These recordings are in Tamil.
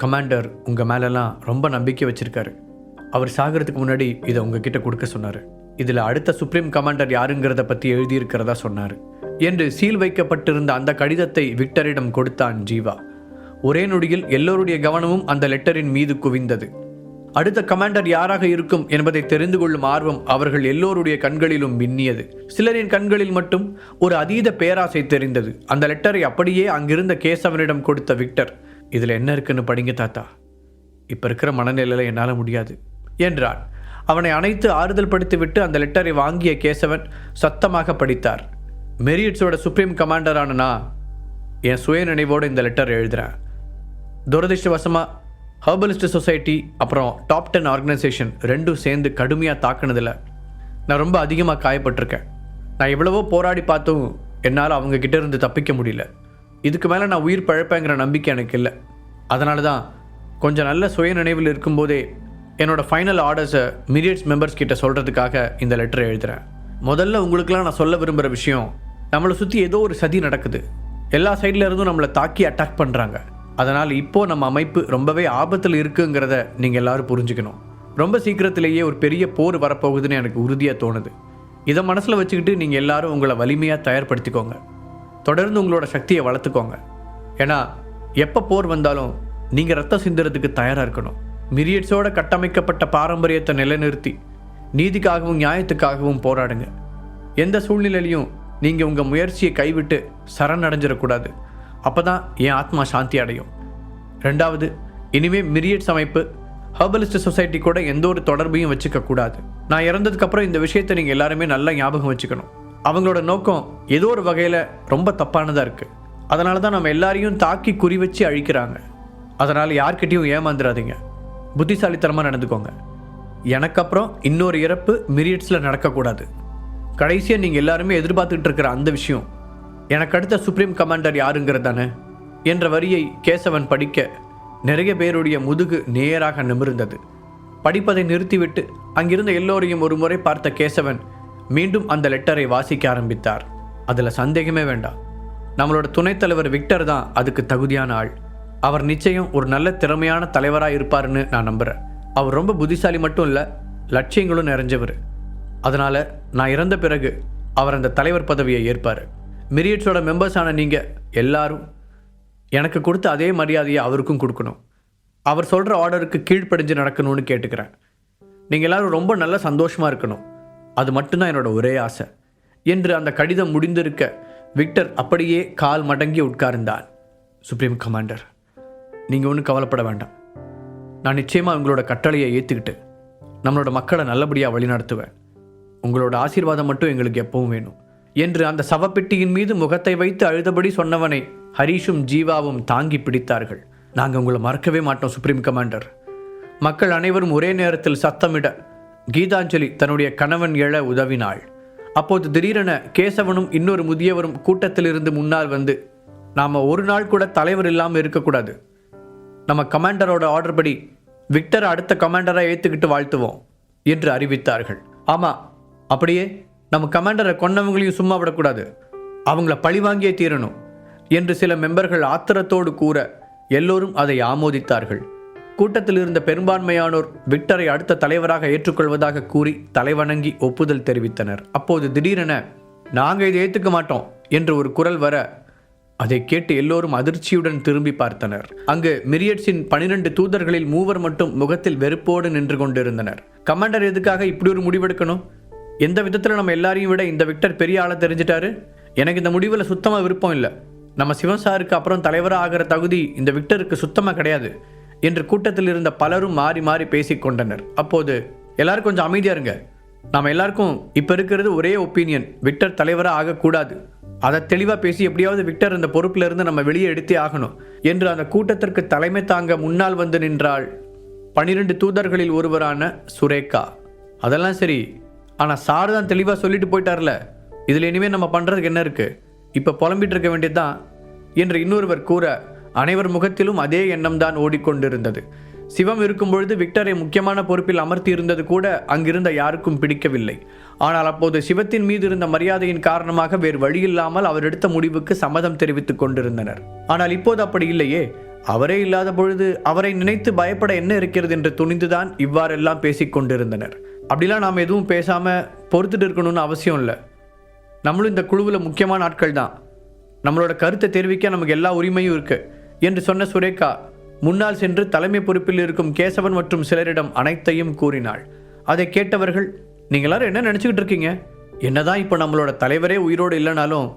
கமாண்டர் உங்கள் மேலெல்லாம் ரொம்ப நம்பிக்கை வச்சுருக்காரு. அவர் சாகிறதுக்கு முன்னாடி இதை உங்ககிட்ட கொடுக்க சொன்னார். இதில் அடுத்த சுப்ரீம் கமாண்டர் யாருங்கிறத பற்றி எழுதியிருக்கிறதா சொன்னார் என்று சீல் வைக்கப்பட்டிருந்த அந்த கடிதத்தை விக்டரிடம் கொடுத்தான் ஜீவா. ஒரே நொடியில் எல்லோருடைய கவனமும் அந்த லெட்டரின் மீது குவிந்தது. அடுத்த கமாண்டர் யாராக இருக்கும் என்பதை தெரிந்து கொள்ளும் ஆர்வம் அவர்கள் எல்லோருடைய கண்களிலும் மின்னியது. சிலரின் கண்களில் மட்டும் ஒரு அதீத பேராசை தெரிந்தது. அந்த லெட்டரை அப்படியே அங்கிருந்த கேசவனிடம் கொடுத்த விக்டர், இதில் என்ன இருக்குன்னு படிங்க தாத்தா, இப்போ இருக்கிற மனநிலையில் என்னால் முடியாது என்றான். அவனை அணைத்து ஆறுதல் படுத்திவிட்டு அந்த லெட்டரை வாங்கிய கேசவன் சத்தமாக படித்தார். மெரிட்ஸோட சுப்ரீம் கமாண்டரான நான் என் சுய நினைவோடு இந்த லெட்டர் எழுதுகிறேன். துரதிருஷ்டவசமாக ஹர்பலிஸ்ட் சொசைட்டி அப்புறம் டாப் 10 ஆர்கனைசேஷன் ரெண்டும் சேர்ந்து கடுமையாக தாக்குனதில் நான் ரொம்ப அதிகமாக காயப்பட்டிருக்கேன். நான் எவ்வளவோ போராடி பார்த்தும் என்னால் அவங்க கிட்ட இருந்து தப்பிக்க முடியல. இதுக்கு மேலே நான் உயிர் பழப்பேங்கிற நம்பிக்கை எனக்கு இல்லை. அதனால தான் கொஞ்சம் நல்ல சுய நினைவில் இருக்கும்போதே என்னோடய ஃபைனல் ஆர்டர்ஸை மிரியட்ஸ் மெம்பர்ஸ் கிட்ட சொல்கிறதுக்காக இந்த லெட்டரை எழுதுகிறேன். முதல்ல உங்களுக்கெல்லாம் நான் சொல்ல விரும்புகிற விஷயம், நம்மளை சுற்றி ஏதோ ஒரு சதி நடக்குது. எல்லா சைடில் இருந்தும் நம்மளை தாக்கி அட்டாக் பண்ணுறாங்க. அதனால் இப்போது நம்ம அமைப்பு ரொம்பவே ஆபத்தில் இருக்குங்கிறத நீங்கள் எல்லோரும் புரிஞ்சுக்கணும். ரொம்ப சீக்கிரத்திலேயே ஒரு பெரிய போர் வரப்போகுதுன்னு எனக்கு உறுதியாக தோணுது. இதை மனசில் வச்சுக்கிட்டு நீங்கள் எல்லோரும் உங்களை வலிமையாக தயார்படுத்திக்கோங்க. தொடர்ந்து உங்களோட சக்தியை வளர்த்துக்கோங்க. ஏன்னா எப்போ போர் வந்தாலும் நீங்கள் ரத்தம் சிந்துறதுக்கு தயாராக இருக்கணும். மிரியட்ஸோட கட்டமைக்கப்பட்ட பாரம்பரியத்தை நிலைநிறுத்தி நீதிக்காகவும் நியாயத்துக்காகவும் போராடுங்க. எந்த சூழ்நிலையிலையும் நீங்கள் உங்கள் முயற்சியை கைவிட்டு சரணடைஞ்சிடக்கூடாது. அப்போ தான் என் ஆத்மா சாந்தி அடையும். ரெண்டாவது, இனிமேல் மிரியட்ஸ் அமைப்பு ஹர்பலிஸ்ட் சொசைட்டி கூட எந்த ஒரு தொடர்பையும் வச்சுக்கக்கூடாது. நான் இறந்ததுக்கப்புறம் இந்த விஷயத்தை நீங்கள் எல்லாருமே நல்லா ஞாபகம் வச்சுக்கணும். அவங்களோட நோக்கம் ஏதோ ஒரு வகையில் ரொம்ப தப்பானதாக இருக்குது. அதனால தான் நம்ம எல்லாரையும் தாக்கி குறி வச்சு அழிக்கிறாங்க. அதனால் யார்கிட்டையும் ஏமாந்துடாதீங்க. புத்திசாலித்தனமாக நடந்துக்கோங்க. எனக்கு அப்புறம் இன்னொரு இறப்பு மிரியட்ஸில் நடக்கக்கூடாது. கடைசியாக நீங்கள் எல்லாருமே எதிர்பார்த்துக்கிட்டு இருக்கிற அந்த விஷயம், எனக்கு அடுத்த சுப்ரீம் கமாண்டர் யாருங்கிறதானே என்ற வரியை கேசவன் படிக்க நிறைய பேருடைய முதுகு நேராக நிமிர்ந்தது. படிப்பதை நிறுத்திவிட்டு அங்கிருந்த எல்லோரையும் ஒரு முறை பார்த்த கேசவன் மீண்டும் அந்த லெட்டரை வாசிக்க ஆரம்பித்தார். அதில் சந்தேகமே வேண்டாம், நம்மளோட துணைத் தலைவர் விக்டர் தான் அதுக்கு தகுதியான ஆள். அவர் நிச்சயம் ஒரு நல்ல திறமையான தலைவராக இருப்பார்னு நான் நம்புகிறேன். அவர் ரொம்ப புத்திசாலி மட்டும் இல்லை, லட்சியங்களும் நிறைஞ்சவர். அதனால் நான் இறந்த பிறகு அவர் அந்த தலைவர் பதவியை ஏற்பார். மிரியட்ஸோட மெம்பர்ஸான நீங்கள் எல்லாரும் எனக்கு கொடுத்த அதே மரியாதையை அவருக்கும் கொடுக்கணும். அவர் சொல்கிற ஆர்டருக்கு கீழ்ப்படிஞ்சு நடக்கணும்னு கேட்டுக்கிறேன். நீங்கள் எல்லோரும் ரொம்ப நல்ல சந்தோஷமாக இருக்கணும். அது மட்டும்தான் என்னோட ஒரே ஆசை என்று அந்த கடிதம் முடிந்திருக்க விக்டர் அப்படியே கால் மடங்கி உட்கார்ந்தான். சுப்ரீம் கமாண்டர், நீங்கள் ஒன்றும் கவலைப்பட வேண்டாம். நான் நிச்சயமாக உங்களோட கட்டளையை ஏற்றுக்கிட்டு நம்மளோட மக்களை நல்லபடியாக வழிநடத்துவேன். உங்களோட ஆசீர்வாதம் மட்டும் எங்களுக்கு எப்பவும் வேணும் என்று அந்த சவப்பெட்டியின் மீது முகத்தை வைத்து அழுதபடி சொன்னவனை ஹரீஷும் ஜீவாவும் தாங்கி பிடித்தார்கள். நாங்கள் உங்களை மறக்கவே மாட்டோம் சுப்ரீம் கமாண்டர். மக்கள் அனைவரும் ஒரே நேரத்தில் சத்தமிட கீதாஞ்சலி தன்னுடைய கணவன் எழ உதவினாள். அப்போது திடீரென கேசவனும் இன்னொரு முதியவரும் கூட்டத்திலிருந்து முன்னால் வந்து, நாம் ஒரு நாள் கூட தலைவர் இல்லாமல் இருக்கக்கூடாது. நம்ம கமாண்டரோட ஆர்டர் படி விக்டரை அடுத்த கமாண்டராக ஏற்றுக்கிட்டு வாழ்த்துவோம் என்று அறிவித்தார்கள். ஆமாம், அப்படியே நம்ம கமாண்டரை கொன்னவங்களையும் சும்மா விடக்கூடாது, அவங்கள பழிவாங்கியே தீரணும் என்று சில மெம்பர்கள் ஆத்திரத்தோடு கூற எல்லோரும் அதை ஆமோதித்தார்கள். கூட்டத்தில் இருந்த பெரும்பான்மையானோர் விக்டரை அடுத்த தலைவராக ஏற்றுக்கொள்வதாக கூறி தலைவணங்கி ஒப்புதல் தெரிவித்தனர். அப்போது திடீரென, நாங்கள் இதை ஏற்றுக்க மாட்டோம் என்று ஒரு குரல் வர அதை கேட்டு எல்லோரும் அதிர்ச்சியுடன் திரும்பி பார்த்தனர். அங்கு மிரியட்ஸின் 12 தூதர்களில் 3 மட்டும் முகத்தில் வெறுப்போடு நின்று கொண்டிருந்தனர். கமாண்டர் எதுக்காக இப்படி ஒரு முடிவெடுக்கணும்? எந்த விதத்தில் நம்ம எல்லாரையும் விட இந்த விக்டர் பெரிய ஆளை தெரிஞ்சிட்டாரு. எனக்கு இந்த முடிவில் சுத்தமாக விருப்பம் இல்லை. நம்ம சிவன் சாருக்கு அப்புறம் தலைவராக ஆகிற தகுதி இந்த விக்டருக்கு சுத்தமாக கிடையாது என்று கூட்டத்தில் இருந்த பலரும் மாறி மாறி பேசிக்கொண்டனர். அப்போது எல்லாரும் கொஞ்சம் அமைதியாக இருங்க. நாம் எல்லாருக்கும் இப்போ இருக்கிறது ஒரே ஒப்பீனியன், விக்டர் தலைவராக ஆகக்கூடாது. அதை தெளிவாக பேசி எப்படியாவது விக்டர் இந்த பொறுப்பிலிருந்து நம்ம வெளியே எடுத்தே ஆகணும் என்று அந்த கூட்டத்திற்கு தலைமை தாங்க முன்னால் வந்து நின்றாள் 12 தூதர்களில் ஒருவரான சுரேகா. அதெல்லாம் சரி, ஆனால் சார் தான் தெளிவாக சொல்லிட்டு போயிட்டார்ல, இதில் இனிமேல் நம்ம பண்ணுறதுக்கு என்ன இருக்குது, இப்போ புலம்பிட்டு இருக்க வேண்டியதுதான் என்று இன்னொருவர் கூற அனைவர் முகத்திலும் அதே எண்ணம் தான் ஓடிக்கொண்டிருந்தது. சிவம் இருக்கும் பொழுது விக்டரை முக்கியமான பொறுப்பில் அமர்த்தி இருந்தது கூட அங்கிருந்த யாருக்கும் பிடிக்கவில்லை. ஆனால் அப்போது சிவத்தின் மீது இருந்த மரியாதையின் காரணமாக வேறு வழியில்லாமல் அவர் எடுத்த முடிவுக்கு சம்மதம் தெரிவித்துக் கொண்டிருந்தனர். ஆனால் இப்போது அப்படி இல்லையே. அவரே இல்லாத பொழுது அவரை நினைத்து பயப்பட என்ன இருக்கிறது என்று துணிந்துதான் இவ்வாறெல்லாம் பேசிக் கொண்டிருந்தனர். அப்படிலாம் நாம் எதுவும் பேசாமல் பொறுத்துட்டு இருக்கணும்னு அவசியம் இல்லை. நம்மளும் இந்த குழுவில் முக்கியமான ஆட்கள் தான். நம்மளோட கருத்தை தெரிவிக்க நமக்கு எல்லா உரிமையும் இருக்குது என்று சொன்ன சுரேகா முன்னால் சென்று தலைமை பொறுப்பில் இருக்கும் கேசவன் மற்றும் சிலரிடம் அனைத்தையும் கூறினாள். அதை கேட்டவர்கள், நீங்கள் எல்லாரும் என்ன நினச்சிக்கிட்டு இருக்கீங்க? என்னதான் இப்போ நம்மளோட தலைவரே உயிரோடு இல்லைனாலும்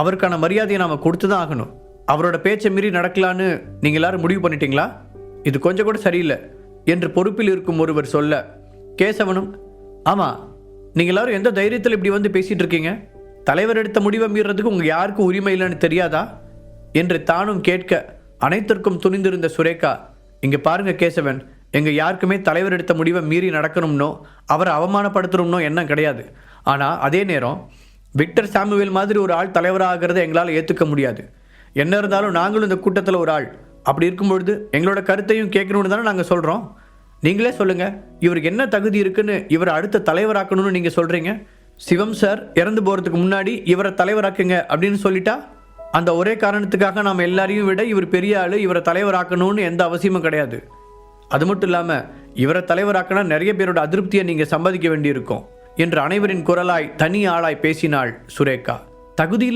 அவருக்கான மரியாதையை நாம் கொடுத்து தான் ஆகணும். அவரோட பேச்சை மீறி நடக்கலான்னு நீங்கள் எல்லாரும் முடிவு பண்ணிட்டீங்களா? இது கொஞ்சம் கூட சரியில்லை என்று பொறுப்பில் இருக்கும் ஒருவர் சொல்ல, கேசவனும், ஆமாம், நீங்கள் எல்லாரும் எந்த தைரியத்தில் இப்படி வந்து பேசிகிட்டு இருக்கீங்க? தலைவர் எடுத்த முடிவை மீறதுக்கு உங்கள் யாருக்கும் உரிமை இல்லைன்னு தெரியாதா என்று தானும் கேட்க, அனைத்திற்கும் துணிந்திருந்த சுரேகா, இங்கே பாருங்க கேசவன், எங்கள் யாருக்குமே தலைவர் எடுத்த முடிவை மீறி நடக்கணும்னோ அவரை அவமானப்படுத்தணும்னோ எண்ணம் கிடையாது. ஆனால் அதே நேரம் விக்டர் சாமுவேல் மாதிரி ஒரு ஆள் தலைவராகிறத எங்களால் ஏற்றுக்க முடியாது. என்ன இருந்தாலும் நாங்களும் இந்த கூட்டத்தில் ஒரு ஆள். அப்படி இருக்கும்பொழுது எங்களோட கருத்தையும் கேட்கணும்னு தானே நாங்கள் சொல்கிறோம். நீங்களே சொல்லுங்கள், இவருக்கு என்ன தகுதி இருக்குன்னு இவரை அடுத்த தலைவராக்கணும்னு நீங்கள் சொல்கிறீங்க? சிவம் சார் இறந்து போகிறதுக்கு முன்னாடி இவரை தலைவராக்குங்க அப்படின்னு சொல்லிட்டா அந்த ஒரே காரணத்துக்காக நாம் எல்லாரையும் விட இவர் பெரிய ஆள், இவரை தலைவராக்கணும்னு எந்த அவசியமும் கிடையாது. அது மட்டும் இல்லாமல் இவரை தலைவராக்கினா நிறைய பேரோட அதிருப்தியை நீங்கள் சம்பாதிக்க வேண்டியிருக்கும் என்று அனைவரின் குரலாய் தனி ஆளாய் பேசினாள் சுரேகா. தகுதி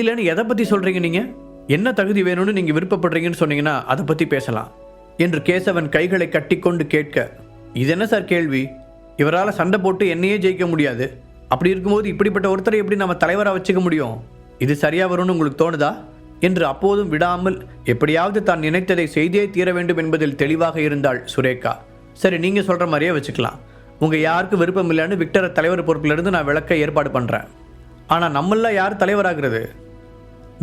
இல்லைன்னு எதை பற்றி சொல்கிறீங்க? நீங்கள் என்ன தகுதி வேணும்னு நீங்கள் விருப்பப்படுறீங்கன்னு சொன்னீங்கன்னா அதை பற்றி பேசலாம் என்று கேசவன் கைகளை கட்டிக்கொண்டு கேட்க, இது என்ன சார் கேள்வி? இவரால் சண்டை போட்டு என்னையே ஜெயிக்க முடியாது. அப்படி இருக்கும்போது இப்படிப்பட்ட ஒருத்தரை எப்படி நம்ம தலைவராக வச்சுக்க முடியும்? இது சரியாக வரும்னு உங்களுக்கு தோணுதா என்று அப்போதும் விடாமல் எப்படியாவது தான் நினைத்ததை செய்தே தீர வேண்டும் என்பதில் தெளிவாக இருந்தாள் சுரேகா. சரி, நீங்கள் சொல்கிற மாதிரியே வச்சுக்கலாம். உங்கள் யாருக்கும் விருப்பம் இல்லைன்னு விக்டரை தலைவர் பொறுப்பிலிருந்து நான் விளக்க ஏற்பாடு பண்ணுறேன். ஆனால் நம்மள யார் தலைவராகிறது?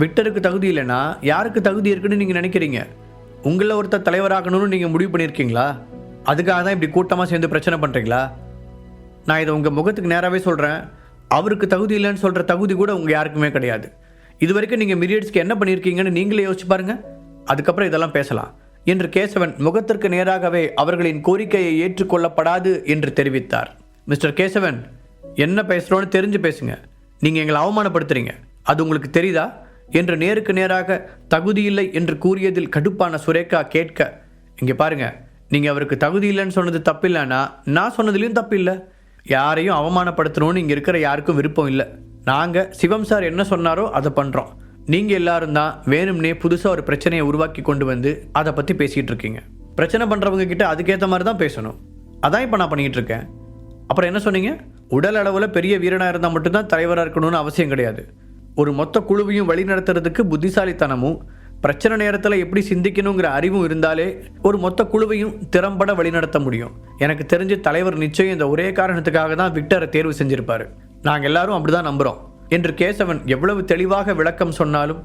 விக்டருக்கு தகுதி இல்லைன்னா யாருக்கு தகுதி இருக்குன்னு நீங்கள் நினைக்கிறீங்க? உங்களில் ஒருத்தர் தலைவராகணும்னு நீங்கள் முடிவு பண்ணியிருக்கீங்களா? அதுக்காக தான் இப்படி கூட்டமாக சேர்ந்து பிரச்சனை பண்ணுறீங்களா? நான் இதை உங்கள் முகத்துக்கு நேராகவே சொல்கிறேன். அவருக்கு தகுதி இல்லைன்னு சொல்கிற தகுதி கூட உங்கள் யாருக்குமே கிடையாது. இது வரைக்கும் நீங்கள் மிரியட்ஸ்க்கு என்ன பண்ணியிருக்கீங்கன்னு நீங்களே யோசிச்சு பாருங்கள். அதுக்கப்புறம் இதெல்லாம் பேசலாம் என்று கேசவன் முகத்திற்கு நேராகவே அவர்களின் கோரிக்கையை ஏற்றுக்கொள்ளப்படாது என்று தெரிவித்தார். மிஸ்டர் கேசவன், என்ன பேசுகிறோன்னு தெரிஞ்சு பேசுங்க. நீங்கள் எங்களை அவமானப்படுத்துறீங்க, அது உங்களுக்கு தெரியுதா என்று நேருக்கு நேராக தகுதியில்லை என்று கூறியதில் கடுப்பான சுரேகா கேட்க, இங்கே பாருங்க, நீங்கள் அவருக்கு தகுதி இல்லைன்னு சொன்னது தப்பில்லைன்னா நான் சொன்னதுலேயும் தப்பு இல்லை. யாரையும் அவமானப்படுத்தணும்னு இங்கே இருக்கிற யாருக்கும் விருப்பம் இல்லை. நாங்கள் சிவம் சார் என்ன சொன்னாரோ அதை பண்ணுறோம். நீங்கள் எல்லாரும் தான் வேணும்னே புதுசாக ஒரு பிரச்சனையை உருவாக்கி கொண்டு வந்து அதை பற்றி பேசிகிட்டு இருக்கீங்க. பிரச்சனை பண்ணுறவங்க கிட்ட அதுக்கேற்ற மாதிரி தான் பேசணும். அதான் இப்போ நான் பண்ணிகிட்டு இருக்கேன். அப்புறம் என்ன சொன்னீங்க? உடல் அளவில் பெரிய வீரனாக இருந்தால் மட்டும்தான் தலைவராக இருக்கணும்னு அவசியம் கிடையாது. ஒரு மொத்த குழுவையும் வழிநடத்துறதுக்கு புத்திசாலித்தனமும் பிரச்சனை நேரத்தில் எப்படி சிந்திக்கணுங்கிற அறிவும் இருந்தாலே ஒரு மொத்த குழுவையும் திறம்பட வழிநடத்த முடியும். எனக்கு தெரிஞ்ச தலைவர் நிச்சயம் இந்த ஒரே காரணத்துக்காக தான் விக்டரை தேர்வு செஞ்சிருப்பாரு. நாங்கள் எல்லாரும் அப்படிதான் நம்புகிறோம் என்று கேசவன் எவ்வளவு தெளிவாக விளக்கம் சொன்னாலும்,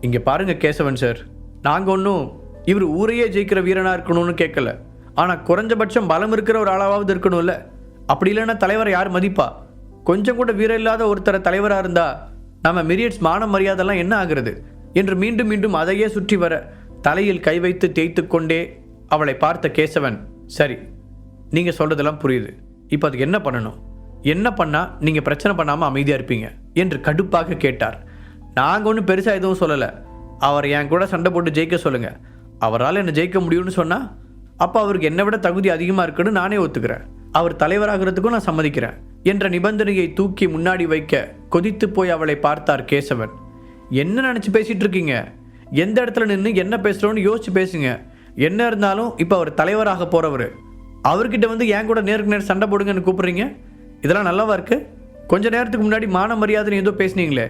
இங்கே பாருங்க கேசவன் சார், நாங்கள் ஒன்றும் இவர் ஊரையே ஜெயிக்கிற வீரனாக இருக்கணும்னு கேட்கல. ஆனால் குறைஞ்சபட்சம் பலம் இருக்கிற ஒரு ஆளாவது இருக்கணும்ல. அப்படி இல்லைன்னா தலைவரை யார் மதிப்பா? கொஞ்சம் கூட வீரம் இல்லாத ஒருத்தரை தலைவராக இருந்தா நம்ம மிரியட்ஸ் மான மரியாதைலாம் என்ன ஆகிறது என்று மீண்டும் மீண்டும் அதையே சுற்றி வர தலையில் கை வைத்து தேய்த்து கொண்டே அவளை பார்த்த கேசவன், சரி, நீங்கள் சொல்கிறதெல்லாம் புரியுது. இப்போ அதுக்கு என்ன பண்ணணும்? என்ன பண்ணால் நீங்கள் பிரச்சனை பண்ணாமல் அமைதியாக இருப்பீங்க என்று கடுப்பாக கேட்டார். நாங்கள் ஒன்றும் பெருசாக எதுவும் சொல்லலை. அவர் என் கூட சண்டை போட்டு ஜெயிக்க சொல்லுங்கள். அவரால் என்னை ஜெயிக்க முடியும்னு சொன்னால் அப்போ அவருக்கு என்னை விட தகுதி அதிகமாக இருக்குன்னு நானே ஒத்துக்கிறேன். அவர் தலைவராகிறதுக்கும் நான் சம்மதிக்கிறேன் என்ற நிபந்தனையை தூக்கி முன்னாடி வைக்க கொதித்து போய் அவளை பார்த்தார் கேசவன். என்ன நினச்சி பேசிகிட்டு இருக்கீங்க? எந்த இடத்துல நின்று என்ன பேசுகிறோன்னு யோசிச்சு பேசுங்க. என்ன இருந்தாலும் இப்போ அவர் தலைவராக போகிறவர். அவர்கிட்ட வந்து என் கூட நேருக்கு நேரம் சண்டை போடுங்கன்னு கூப்பிட்றீங்க. இதெல்லாம் நல்லாவா இருக்குது? கொஞ்ச நேரத்துக்கு முன்னாடி மான மரியாதைன்னு ஏதோ பேசுனீங்களே,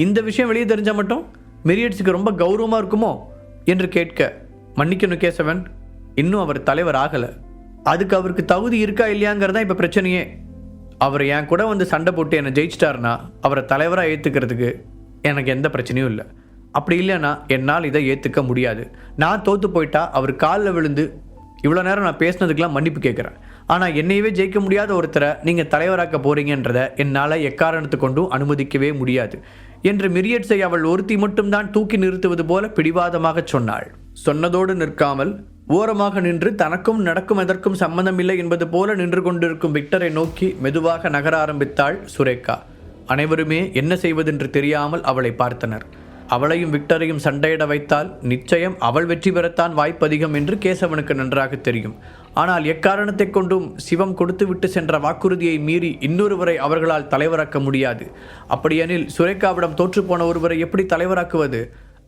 இந்த விஷயம் வெளியே தெரிஞ்சால் மட்டும் மிரியட்ஸுக்கு ரொம்ப கௌரவமாக இருக்குமோ என்று கேட்க, மன்னிக்கணும் கேசவன், இன்னும் அவர் தலைவர் ஆகலை. அதுக்கு அவருக்கு தகுதி இருக்கா இல்லையாங்கிறதான் இப்போ பிரச்சனையே. அவர் என் கூட வந்து சண்டை போட்டு என்னை ஜெயிச்சிட்டாருன்னா அவரை தலைவராக ஏற்றுக்கிறதுக்கு எனக்கு எந்த பிரச்சனையும் இல்லை. அப்படி இல்லைன்னா என்னால் இதை ஏற்றுக்க முடியாது. நான் தோற்று போயிட்டா அவர் காலில் விழுந்து இவ்வளோ நேரம் நான் பேசினதுக்கெலாம் மன்னிப்பு கேட்குறேன். ஆனால் என்னையவே ஜெயிக்க முடியாத ஒருத்தரை நீங்கள் தலைவராக்க போகிறீங்கன்றதை என்னால் எக்காரணத்து கொண்டும் அனுமதிக்கவே முடியாது என்று மிரியட்ஸை அவள் ஒருத்தி மட்டும்தான் தூக்கி நிறுத்துவது போல பிடிவாதமாக சொன்னாள். சொன்னதோடு நிற்காமல் ஓரமாக நின்று தனக்கும் நடக்கும் எதற்கும் சம்பந்தமில்லை என்பது போல நின்று கொண்டிருக்கும் விக்டரை நோக்கி மெதுவாக நகர ஆரம்பித்தாள் சுரேகா. அனைவருமே என்ன செய்வதென்று தெரியாமல் அவளை பார்த்தனர். அவளையும் விக்டரையும் சண்டையிட வைத்தால் நிச்சயம் அவள் வெற்றி பெறத்தான் வாய்ப்பு அதிகம் என்று கேசவனுக்கு நன்றாக தெரியும். ஆனால் எக்காரணத்தை கொண்டும் சிவம் கொடுத்துவிட்டு சென்ற வாக்குறுதியை மீறி இன்னொருவரை அவர்களால் தலைவராக்க முடியாது. அப்படியெனில் சுரேகாவிடம் தோற்றுப்போன ஒருவரை எப்படி தலைவராக்குவது?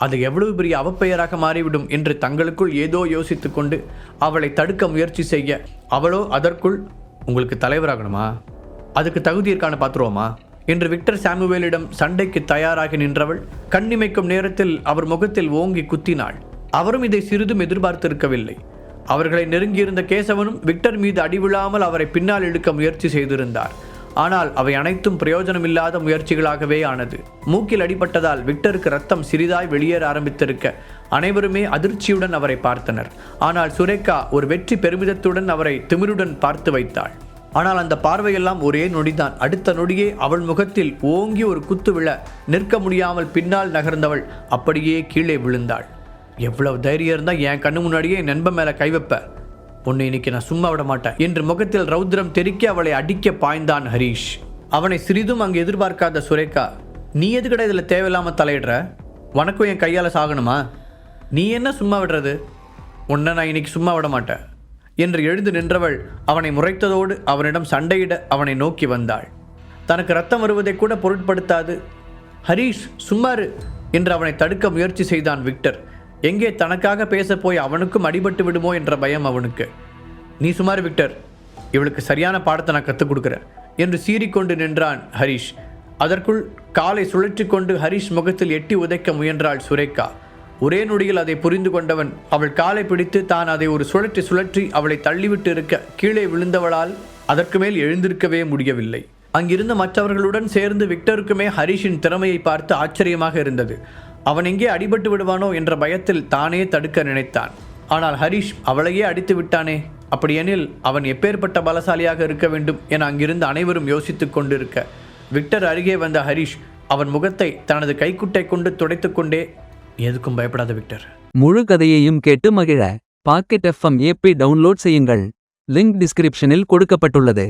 அது எவ்வளவு பெரிய அவப்பெயராக மாறிவிடும் என்று தங்களுக்குள் ஏதோ யோசித்து கொண்டு அவளை தடுக்க முயற்சி செய்ய, அவளோ அதற்குள், உங்களுக்கு தலைவராகணுமா, அதுக்கு தகுதி இருக்கான பார்த்துருவோமா என்று விக்டர் சாமுவேலிடம் சண்டைக்கு தயாராகி நின்றவள் கண்ணிமைக்கும் நேரத்தில் அவர் முகத்தில் ஓங்கி குத்தினாள். அவரும் இதை சிறிதும் எதிர்பார்த்திருக்கவில்லை. அவர்களை நெருங்கியிருந்த கேசவனும் விக்டர் மீது அடிவிழாமல் அவரை பின்னால் இழுக்க முயற்சி செய்திருந்தார். ஆனால் அவை அனைத்தும் பிரயோஜனமில்லாத முயற்சிகளாகவே ஆனது. மூக்கில் அடிபட்டதால் விக்டருக்கு ரத்தம் சிறிதாய் வெளியேற ஆரம்பித்திருக்க அனைவருமே அதிர்ச்சியுடன் அவரை பார்த்தனர். ஆனால் சுரேகா ஒரு வெற்றி பெருமிதத்துடன் அவரை திமிருடன் பார்த்து வைத்தாள். ஆனால் அந்த பார்வையெல்லாம் ஒரே நொடிதான். அடுத்த நொடியே அவள் முகத்தில் ஓங்கி ஒரு குத்து விழ நிற்க முடியாமல் பின்னால் நகர்ந்தவள் அப்படியே கீழே விழுந்தாள். எவ்வளவு தைரியம் இருந்தால் என் கண்ணு முன்னாடியே என் நண்பன் மேலே கை வைப்ப, உன்னை இன்னைக்கு நான் சும்மா விட மாட்டேன் என்று முகத்தில் ரௌத்ரம் தெறிக்க அவளை அடிக்க பாய்ந்தான் ஹரீஷ். அவனை சிறிதும் அங்கு எதிர்பார்க்காத சுரேகா, நீ எதுக்கடா இதில் தேவையில்லாமல் தலையிடுற? உனக்கும் என் கையால் சாகணுமா? நீ என்ன சும்மா விடுறது? உன்னை நான் இன்னைக்கு சும்மா விட மாட்டேன் என்று எழுந்து நின்றவள் அவனை முறைத்ததோடு அவனிடம் சண்டையிட அவனை நோக்கி வந்தாள். தனக்கு ரத்தம் வருவதை கூட பொருட்படுத்தாது, ஹரீஷ் சும்மாரு என்று அவனை தடுக்க முயற்சி செய்தான் விக்டர். எங்கே தனக்காக பேச போய் அவனுக்கும் அடிபட்டு விடுமோ என்ற பயம் அவனுக்கு. நீ சுமார் விக்டர், இவளுக்கு சரியான பாடத்தை நான் கற்றுக் கொடுக்குறேன் என்று சீறிக்கொண்டு நின்றான் ஹரீஷ். அதற்குள் காலை சுழற்றி கொண்டு ஹரீஷ் முகத்தில் எட்டி உதைக்க முயன்றாள் சுரேகா. ஒரே நொடியில் அதை புரிந்து கொண்டவன் அவள் காலை பிடித்து தான் அதை ஒரு சுழற்றி அவளை தள்ளிவிட்டு இருக்க கீழே விழுந்தவளால் அதற்கு மேல் எழுந்திருக்கவே முடியவில்லை. அங்கிருந்த மற்றவர்களுடன் சேர்ந்து விக்டருக்குமே ஹரீஷின் திறமையை பார்த்து ஆச்சரியமாக இருந்தது. அவன் எங்கே அடிபட்டு விடுவானோ என்ற பயத்தில் தானே தடுக்க நினைத்தான். ஆனால் ஹரீஷ் அவளையே அடித்து விட்டானே, அப்படியெனில் அவன் எப்பேற்பட்ட பலசாலியாக இருக்க வேண்டும் என அங்கிருந்து அனைவரும் யோசித்து கொண்டிருக்க விக்டர் அருகே வந்த ஹரீஷ் அவன் முகத்தை தனது கைக்குட்டை கொண்டு துடைத்து கொண்டே, எதுக்கும் பயப்படாத விக்டர். முழு கதையையும் கேட்டு மகிழ பாக்கெட் FM ஆப்பை டவுன்லோட் செய்யுங்கள். லிங்க் டிஸ்கிரிப்ஷனில் கொடுக்கப்பட்டுள்ளது.